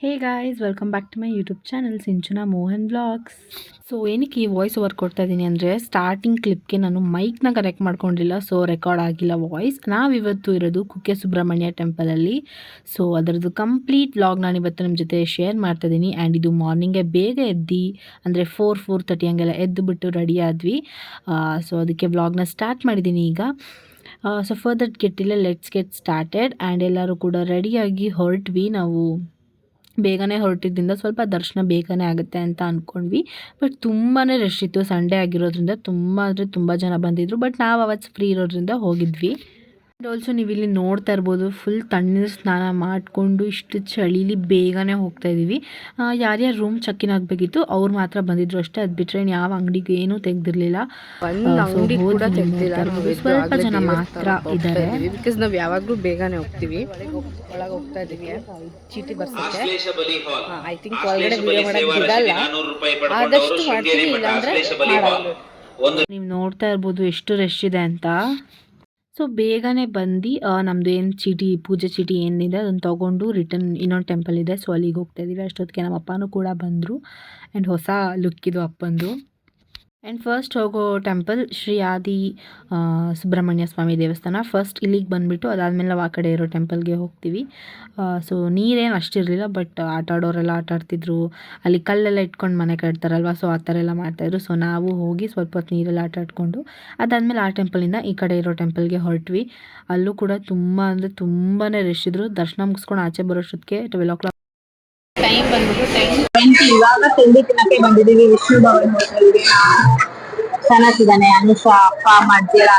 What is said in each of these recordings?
Hey guys, welcome back to my YouTube channel Sinchana Mohan vlogs. So ಏನಕ್ಕೆ ಈ voice over ಕೊಡ್ತಾ ಇದ್ದೀನಿ ಅಂದರೆ, ಸ್ಟಾರ್ಟಿಂಗ್ ಕ್ಲಿಪ್ಗೆ ನಾನು ಮೈಕ್ನ ಕನೆಕ್ಟ್ ಮಾಡ್ಕೊಂಡಿಲ್ಲ, ಸೊ ರೆಕಾರ್ಡ್ ಆಗಿಲ್ಲ ವಾಯ್ಸ್. ನಾವಿವತ್ತು ಇರೋದು ಕುಕ್ಕೆ ಸುಬ್ರಹ್ಮಣ್ಯ ಟೆಂಪಲಲ್ಲಿ. ಸೊ ಅದರದ್ದು ಕಂಪ್ಲೀಟ್ ವ್ಲಾಗ್ ನಾನು ಇವತ್ತು ನಿಮ್ಮ ಜೊತೆ ಶೇರ್ ಮಾಡ್ತಾ ಇದ್ದೀನಿ. ಆ್ಯಂಡ್ ಇದು ಮಾರ್ನಿಂಗೇ ಬೇಗ ಎದ್ದು, ಅಂದರೆ 4:30 ಹಂಗೆಲ್ಲ ಎದ್ದು ಬಿಟ್ಟು ರೆಡಿ ಆದ್ವಿ. ಸೊ ಅದಕ್ಕೆ ವ್ಲಾಗ್ನ ಸ್ಟಾರ್ಟ್ ಮಾಡಿದ್ದೀನಿ ಈಗ. ಸೊ ಫರ್ದರ್ ಗೆಟ್ಟಿಲ್ಲ, ಲೆಟ್ಸ್ ಗೆಟ್ ಸ್ಟಾರ್ಟೆಡ್. ಆ್ಯಂಡ್ ಎಲ್ಲರೂ ಕೂಡ ರೆಡಿಯಾಗಿ ಹೊರಟ್ವಿ. ನಾವು ಬೇಗನೆ ಹೊರಟಿದ್ದರಿಂದ ಸ್ವಲ್ಪ ದರ್ಶನ ಬೇಗನೆ ಆಗುತ್ತೆ ಅಂತ ಅಂದ್ಕೊಂಡ್ವಿ. ಬಟ್ ತುಂಬಾ ರಶ್ ಇತ್ತು, ಸಂಡೇ ಆಗಿರೋದ್ರಿಂದ ತುಂಬ ಅಂದರೆ ತುಂಬ ಜನ ಬಂದಿದ್ದರು. ಬಟ್ ನಾವು ಅವತ್ತು ಫ್ರೀ ಇರೋದ್ರಿಂದ ಹೋಗಿದ್ವಿ. ಆ್ಯಂಡ್ ಆಲ್ಸೋ ನೀವು ಇಲ್ಲಿ ನೋಡ್ತಾ ಇರ್ಬೋದು, ಫುಲ್ ತಣ್ಣೀರು ಸ್ನಾನ ಮಾಡಿಕೊಂಡು ಇಷ್ಟು ಚಳಿಲಿ ಬೇಗನೆ ಹೋಗ್ತಾ ಇದ್ದೀವಿ. ಯಾರ್ಯಾರು ರೂಮ್ ಚೆಕ್ ಇನ್ ಆಗಬೇಕಿತ್ತು ಅವ್ರು ಮಾತ್ರ ಬಂದಿದ್ರು ಅಷ್ಟೇ. ಅದು ಬಿಟ್ಟರೆ ಯಾವ ಅಂಗಡಿಗೆ ಏನೂ ತೆಗ್ದಿರಲಿಲ್ಲ. ಸ್ವಲ್ಪ ಜನ ಮಾತ್ರ ಇದ್ದಾರೆ. ಬಿಕಾಸ್ ನಾವು ಯಾವಾಗಲೂ ಬೇಗನೆ ಹೋಗ್ತೀವಿ. ಒಳಗೆ ಹೋಗ್ತಾ ಇದ್ದೀವಿ, ಚೀಟಿ ಬರ್ಸುತ್ತೆ. ಐ ಥಿಂಕ್ ಒಳಗಡೆ ವಿಡಿಯೋ ಮಾಡೋಕ್ಕೆ ಬಿಡಲ್ಲ, ಆದಷ್ಟು ಮಾಡ್ತೀವಿ, ಇಲ್ಲಾಂದರೆ ಮಾಡಲ್ಲ. ನೀವು ನೋಡ್ತಾ ಇರ್ಬೋದು ಎಷ್ಟು ರಶ್ ಇದೆ ಅಂತ. ಸೊ ಬೇಗನೆ ಬಂದು ನಮ್ಮದು ಏನು ಚೀಟಿ, ಪೂಜೆ ಚೀಟಿ ಏನಿದೆ ಅದನ್ನು ತೊಗೊಂಡು ರಿಟರ್ನ್ ಇನ್ನೊಂದು ಟೆಂಪಲ್ ಇದೆ, ಸೊ ಅಲ್ಲಿಗೆ ಹೋಗ್ತಾ ಇದ್ದೀವಿ. ಅಷ್ಟೊತ್ತಿಗೆ ನಮ್ಮ ಅಪ್ಪನೂ ಕೂಡ ಬಂದರು. ಆ್ಯಂಡ್ ಹೊಸ ಲುಕ್ ಇದು ಅಪ್ಪಂದು. ಆ್ಯಂಡ್ ಫಸ್ಟ್ ಹೋಗೋ ಟೆಂಪಲ್ ಶ್ರೀ ಆದಿ ಸುಬ್ರಹ್ಮಣ್ಯ ಸ್ವಾಮಿ ದೇವಸ್ಥಾನ. ಫಸ್ಟ್ ಇಲ್ಲಿಗೆ ಬಂದುಬಿಟ್ಟು ಅದಾದಮೇಲೆ ನಾವು ಆ ಕಡೆ ಇರೋ ಟೆಂಪಲ್ಗೆ ಹೋಗ್ತೀವಿ. ಸೊ ನೀರೇನು ಅಷ್ಟಿರಲಿಲ್ಲ, ಬಟ್ ಆಟ ಆಡೋರೆಲ್ಲ ಆಟ ಆಡ್ತಿದ್ರು. ಅಲ್ಲಿ ಕಲ್ಲೆಲ್ಲ ಇಟ್ಕೊಂಡು ಮನೆ ಕಟ್ತಾರಲ್ವ, ಸೊ ಆ ಥರ ಎಲ್ಲ ಮಾಡ್ತಾಯಿದ್ರು. ಸೊ ನಾವು ಹೋಗಿ ಸ್ವಲ್ಪ ಹೊತ್ತು ನೀರೆಲ್ಲ ಆಟ ಆಡ್ಕೊಂಡು ಅದಾದಮೇಲೆ ಆ ಟೆಂಪಲಿಂದ ಈ ಕಡೆ ಇರೋ ಟೆಂಪಲ್ಗೆ ಹೊರಟ್ವಿ. ಅಲ್ಲೂ ಕೂಡ ತುಂಬ ಅಂದರೆ ತುಂಬಾ ರಶ್ ಇದ್ರು. ದರ್ಶನ ಮುಗಿಸ್ಕೊಂಡು ಆಚೆ ಬರೋಷ್ಟೊತ್ತಿಗೆ 12 o'clock ಟೈಮ್ ಬಂದ್ಬಿಟ್ಟು ಇವಾಗ ತಿಂಡಿ ತಿನ್ನಕ್ಕೆ ಬಂದಿದ್ದೀವಿ ವಿಷ್ಣು ಭವನ್ ಹೋಟೆಲ್ಗೆ. ಚೆನ್ನಾಗಿದ್ದಾನೆ. ಅನುಷಾ, ಅಪ್ಪ, ಅಮ್ಮ, ಅಜ್ಜಿ ಎಲ್ಲ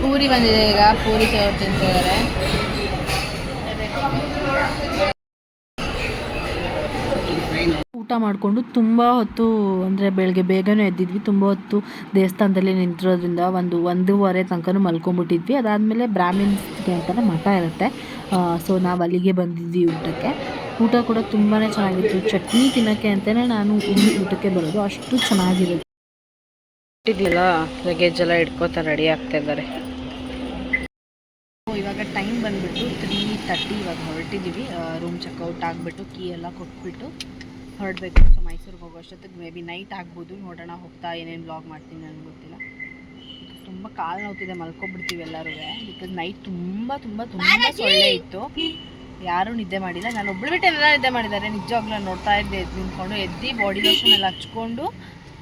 ಪೂರಿ ಬಂದಿದೆ. ಈಗ ಪೂರಿ ತಿಂತಿದ್ದಾರೆ. ಊಟ ಮಾಡಿಕೊಂಡು ತುಂಬ ಹೊತ್ತು, ಅಂದರೆ ಬೆಳಗ್ಗೆ ಬೇಗನೆ ಎದ್ದಿದ್ವಿ. ತುಂಬ ಹೊತ್ತು ದೇವಸ್ಥಾನದಲ್ಲಿ ನಿಂತಿರೋದ್ರಿಂದ 1-1:30 ತನಕ ಮಲ್ಕೊಂಡ್ಬಿಟ್ಟಿದ್ವಿ. ಅದಾದಮೇಲೆ ಬ್ರಾಹ್ಮಿನ್ಸ್ಗೆ ಅಂತಲೇ ಮಠ ಇರುತ್ತೆ, ಸೊ ನಾವು ಅಲ್ಲಿಗೆ ಬಂದಿದ್ವಿ ಊಟಕ್ಕೆ. ಊಟ ಕೂಡ ತುಂಬಾ ಚೆನ್ನಾಗಿತ್ತು. ಚಟ್ನಿ ತಿನ್ನೋಕ್ಕೆ ಅಂತಲೇ ನಾನು ಇಲ್ಲಿ ಊಟಕ್ಕೆ ಬರೋದು, ಅಷ್ಟು ಚೆನ್ನಾಗಿರುತ್ತೆ. ಇದೆಲ್ಲ ಲಗೇಜ್ ಎಲ್ಲ ಇಟ್ಕೋತಾರೆ, ರೆಡಿ ಆಗ್ತಾ ಇದ್ದಾರೆ. ಇವಾಗ ಟೈಮ್ ಬಂದುಬಿಟ್ಟು 3:30. ಇವಾಗ ಹೊರಟಿದ್ದೀವಿ. ರೂಮ್ ಚೆಕ್ಔಟ್ ಆಗಿಬಿಟ್ಟು ಕೀ ಎಲ್ಲ ಕೊಟ್ಬಿಟ್ಟು ಹೊರಡಬೇಕು. ಸೊ ಮೈಸೂರಿಗೆ ಹೋಗೋ ಅಷ್ಟೊತ್ತಿಗೆ ಮೇ ಬಿ ನೈಟ್ ಆಗ್ಬೋದು. ನೋಡೋಣ, ಹೋಗ್ತಾ ಏನೇನು ವ್ಲಾಗ್ ಮಾಡ್ತೀನಿ ನನಗೆ ಗೊತ್ತಿಲ್ಲ. ತುಂಬ ಕಾಲು ನೋವ್ತಿದೆ, ಮಲ್ಕೊಬಿಡ್ತೀವಿ ಎಲ್ಲರೂ. ಬಿಕಾಸ್ ನೈಟ್ ತುಂಬ ಸೊಳ್ಳೆ ಇತ್ತು. ಯಾರೂ ನಿದ್ದೆ ಮಾಡಿಲ್ಲ. ನಾನು ಒಬ್ಬಳು ಬಿಟ್ಟು ಎಲ್ಲ ನಿದ್ದೆ ಮಾಡಿದ್ದಾರೆ. ನಿಜವಾಗ್ಲೂ ನೋಡ್ತಾ ಇದ್ದೆ, ಎದ್ದು ನಿಂತ್ಕೊಂಡು ಎದ್ದು ಬಾಡಿ ಲೋಷನ್ ಎಲ್ಲ ಹಚ್ಕೊಂಡು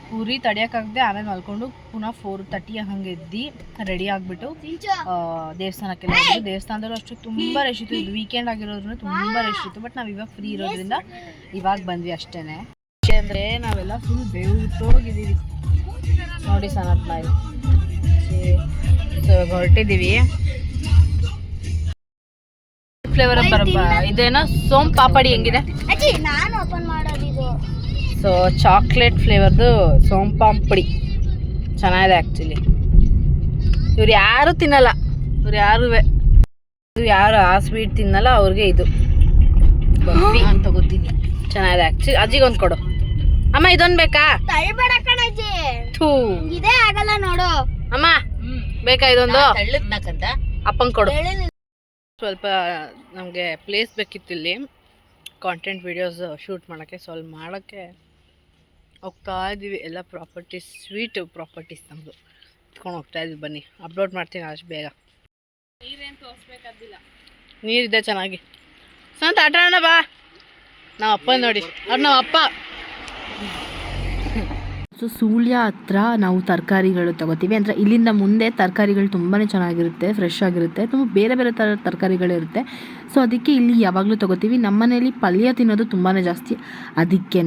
ಪೂರಿ ತಡೆಯೋಕ್ಕಾಗದೆ ಆಮೇಲೆ ಮಲ್ಕೊಂಡು ಪುನಃ 4:30 ಹಂಗೆ ಎದ್ದು ರೆಡಿ ಆಗಿಬಿಟ್ಟು ದೇವಸ್ಥಾನಕ್ಕೆಲ್ಲ ಹೋಗಿದ್ದು. ದೇವಸ್ಥಾನದಲ್ಲೂ ಅಷ್ಟು ತುಂಬ ರಶ್ ಇತ್ತು. ಇದು ವೀಕೆಂಡ್ ಆಗಿರೋದ್ರಿಂದ ತುಂಬ ರಶ್ ಇತ್ತು. ಬಟ್ ನಾವು ಇವಾಗ ಫ್ರೀ ಇರೋದ್ರಿಂದ ಇವಾಗ ಬಂದ್ವಿ ಅಷ್ಟೇ. ಅಂದರೆ ನಾವೆಲ್ಲ ಫುಲ್ ಬೇವ್ತೋಗಿದ್ದೀವಿ ನೋಡಿ ಸನತ್ ನಾವು. ಸೊ ಇವಾಗ ಹೊರಟಿದ್ದೀವಿ. ಫ್ಲೇವರ್ ಇದೇನೋ ಸೋಮ್ ಪಾಪಡಿ ಹೆಂಗಿದೆ? ಸೊ ಚಾಕ್ಲೇಟ್ ಫ್ಲೇವರ್ದು ಸೋಮ್ ಪಾಪಡಿ ಚೆನ್ನಾಗಿದೆ ಆ್ಯಕ್ಚುಲಿ. ಇವ್ರು ಯಾರು ತಿನ್ನಲ್ಲ, ಯಾರು ಆ ಸ್ವೀಟ್ ತಿನ್ನಲ್ಲ, ಅವ್ರಿಗೆ ಇದು ಬರ್ಫಿ ಅಂತ ಗೊತ್ತೀನಿ. ಚೆನ್ನಾಗಿದೆ ಆ್ಯಕ್ಚುಲಿ. ಅಜ್ಜಿಗೆ ಒಂದು ಕೊಡು ಅಮ್ಮ, ಇದೊಂದು ಬೇಕಾ? ಇದೇ ಆಗಲ್ಲ ನೋಡು ಅಮ್ಮ, ಬೇಕಾ ಇದೊಂದು? ಅಪ್ಪಂಗೆ ಕೊಡು. ಸ್ವಲ್ಪ ನಮಗೆ ಪ್ಲೇಸ್ ಬೇಕಿತ್ತು ಇಲ್ಲಿ ಕಾಂಟೆಂಟ್ ವಿಡಿಯೋಸ್ ಶೂಟ್ ಮಾಡೋಕ್ಕೆ. ಸೊ ಅಲ್ಲಿ ಮಾಡೋಕ್ಕೆ ಹೋಗ್ತಾ ಇದ್ದೀವಿ. ಎಲ್ಲ ಪ್ರಾಪರ್ಟೀಸ್, ಸ್ವೀಟ್ ಪ್ರಾಪರ್ಟೀಸ್ ನಮ್ಮದು ಇಟ್ಕೊಂಡು ಹೋಗ್ತಾ ಇದ್ವಿ. ಬನ್ನಿ ಅಪ್ಲೋಡ್ ಮಾಡ್ತೀನಿ ಅಷ್ಟು ಬೇಗ. ನೀರೇನು ತೋರಿಸ್ಬೇಕಾದಿಲ್ಲ, ನೀರಿದೆ ಚೆನ್ನಾಗಿ. ಸ್ವಂತ ಆಟ ಆಡೋಣ ಬಾ. ನಾವು ಅಪ್ಪ ನೋಡಿ, ಅವ್ರು ನಮ್ಮ ಅಪ್ಪ. ಸೊ ಸುಳ್ಯ ಹತ್ರ ನಾವು ತರಕಾರಿಗಳು ತಗೋತೀವಿ. ಅಂದರೆ ಇಲ್ಲಿಂದ ಮುಂದೆ ತರಕಾರಿಗಳು ತುಂಬಾ ಚೆನ್ನಾಗಿರುತ್ತೆ, ಫ್ರೆಶ್ ಆಗಿರುತ್ತೆ, ತುಂಬ ಬೇರೆ ಬೇರೆ ಥರ ತರಕಾರಿಗಳಿರುತ್ತೆ. ಸೊ ಅದಕ್ಕೆ ಇಲ್ಲಿ ಯಾವಾಗಲೂ ತಗೋತೀವಿ. ನಮ್ಮ ಮನೇಲಿ ಪಲ್ಯ ತಿನ್ನೋದು ತುಂಬಾ ಜಾಸ್ತಿ, ಅದಕ್ಕೇ.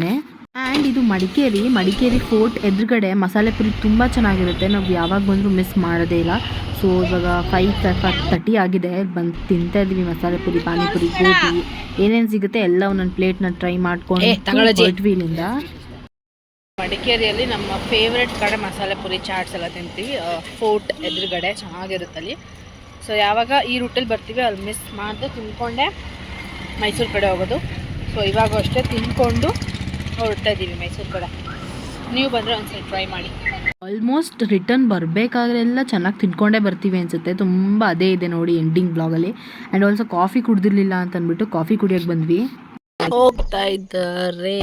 ಆ್ಯಂಡ್ ಇದು ಮಡಿಕೇರಿ ಫೋರ್ಟ್ ಎದುರುಗಡೆ ಮಸಾಲೆ ಪುರಿ ತುಂಬ ಚೆನ್ನಾಗಿರುತ್ತೆ. ನಾವು ಯಾವಾಗ ಬಂದರೂ ಮಿಸ್ ಮಾಡೋದೇ ಇಲ್ಲ. ಸೊ ಇವಾಗ 5:30 ಆಗಿದೆ. ಬಂದು ತಿಂತಾ ಇದ್ದೀವಿ ಮಸಾಲೆ ಪುರಿ, ಪಾನಿಪುರಿ, ಗೋಬಿ ಏನೇನು ಸಿಗುತ್ತೆ ಎಲ್ಲ ಒಂದೊಂದು ಪ್ಲೇಟ್ನ ಟ್ರೈ ಮಾಡ್ಕೊಂಡು ಹೊರಟ್ವಿ ಇಲ್ಲಿಂದ. ಮಡಿಕೇರಿಯಲ್ಲಿ ನಮ್ಮ ಫೇವ್ರೆಟ್ ಕಡೆ ಮಸಾಲೆ ಪುರಿ, ಚಾಟ್ಸ್ ಎಲ್ಲ ತಿಂತೀವಿ. ಫೋರ್ಟ್ ಎದುರುಗಡೆ ಚೆನ್ನಾಗಿರುತ್ತೆ ಅಲ್ಲಿ. ಸೊ ಯಾವಾಗ ಈ ರೂಟಲ್ಲಿ ಬರ್ತೀವಿ ಅಲ್ಲಿ ಮಿಸ್ ಮಾಡದೆ ತಿಂದ್ಕೊಂಡೆ ಮೈಸೂರು ಕಡೆ ಹೋಗೋದು. ಸೊ ಇವಾಗ ಅಷ್ಟೇ ತಿಂದ್ಕೊಂಡು ಹೊರಡ್ತಾ ಇದ್ದೀವಿ ಮೈಸೂರು ಕಡೆ. ನೀವು ಬಂದರೆ ಒಂದ್ಸಲ ಟ್ರೈ ಮಾಡಿ. ಆಲ್ಮೋಸ್ಟ್ ರಿಟರ್ನ್ ಬರಬೇಕಾದ್ರೆಲ್ಲ ಚೆನ್ನಾಗಿ ತಿನ್ಕೊಂಡೇ ಬರ್ತೀವಿ ಅನಿಸುತ್ತೆ. ತುಂಬ ಅದೇ ಇದೆ ನೋಡಿ ಎಂಡಿಂಗ್ ಬ್ಲಾಗಲ್ಲಿ. ಆ್ಯಂಡ್ ಆಲ್ಸೋ ಕಾಫಿ ಕುಡ್ದಿರ್ಲಿಲ್ಲ ಅಂತ ಅಂದ್ಬಿಟ್ಟು ಕಾಫಿ ಕುಡಿಯೋಕ್ಕೆ ಬಂದ್ವಿ. ಹೋಗ್ತಾ ಇದ್ದಾರೆ.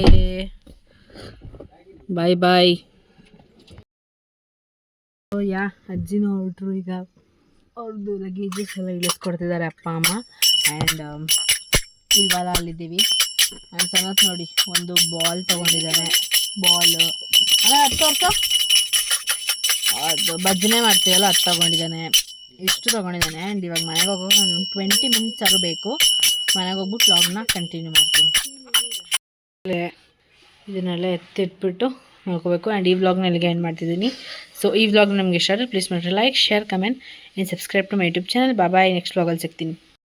ಬಾಯ್ ಬಾಯ್. ಯಾ ಅಜ್ಜಿನೂ ಹೊರಟ್ರು ಈಗ. ಅವ್ರದ್ದು ಲಗೇಜಸ್ ಎಲ್ಲ ಇಳಿಸ್ಕೊಡ್ತಿದ್ದಾರೆ ಅಪ್ಪ ಅಮ್ಮ. ಆ್ಯಂಡ್ ಇಲ್ವಲ್ಲ ಅಲ್ಲಿದ್ದೀವಿ. ಆ್ಯಂಡ್ ಸನತ್ ನೋಡಿ ಒಂದು ಬಾಲ್ ತೊಗೊಂಡಿದ್ದಾನೆ. ಬಾಲ್ ಅದು ಭಜನೆ ಮಾಡ್ತೀವಲ್ಲ ಅದು ತೊಗೊಂಡಿದ್ದಾನೆ. ಇಷ್ಟು ತೊಗೊಂಡಿದ್ದಾನೆ. ಆ್ಯಂಡ್ ಇವಾಗ ಮನೆಗೆ ಹೋಗೋಕೆ ಒಂದು 20 ಮಿನಿಟ್ಸ್ ಆದರೂ ಬೇಕು. ಮನೆಗೆ ಹೋಗ್ಬಿಟ್ಟು ವ್ಲಾಗ್ನ ಕಂಟಿನ್ಯೂ ಮಾಡ್ತೀನಿ. ಇದನ್ನೆಲ್ಲ ಎತ್ತಿಟ್ಬಿಟ್ಟು ನೋಡ್ಕೋಬೇಕು. ಆ್ಯಂಡ್ ಈ ವ್ಲಾಗ್ನ ಇಲ್ಲಿಗೆ ಎಂಡ್ ಮಾಡ್ತಿದ್ದೀನಿ. ಸೊ ಈ ವ್ಲಾಗ್ ನಮಗೆ ಇಷ್ಟ ಆದರೆ ಪ್ಲೀಸ್ ಮಾಡಿ like, share, comment and subscribe to my YouTube channel. Bye. Next ವ್ಲಾಗಲ್ಲಿ ಸಿಗ್ತೀನಿ.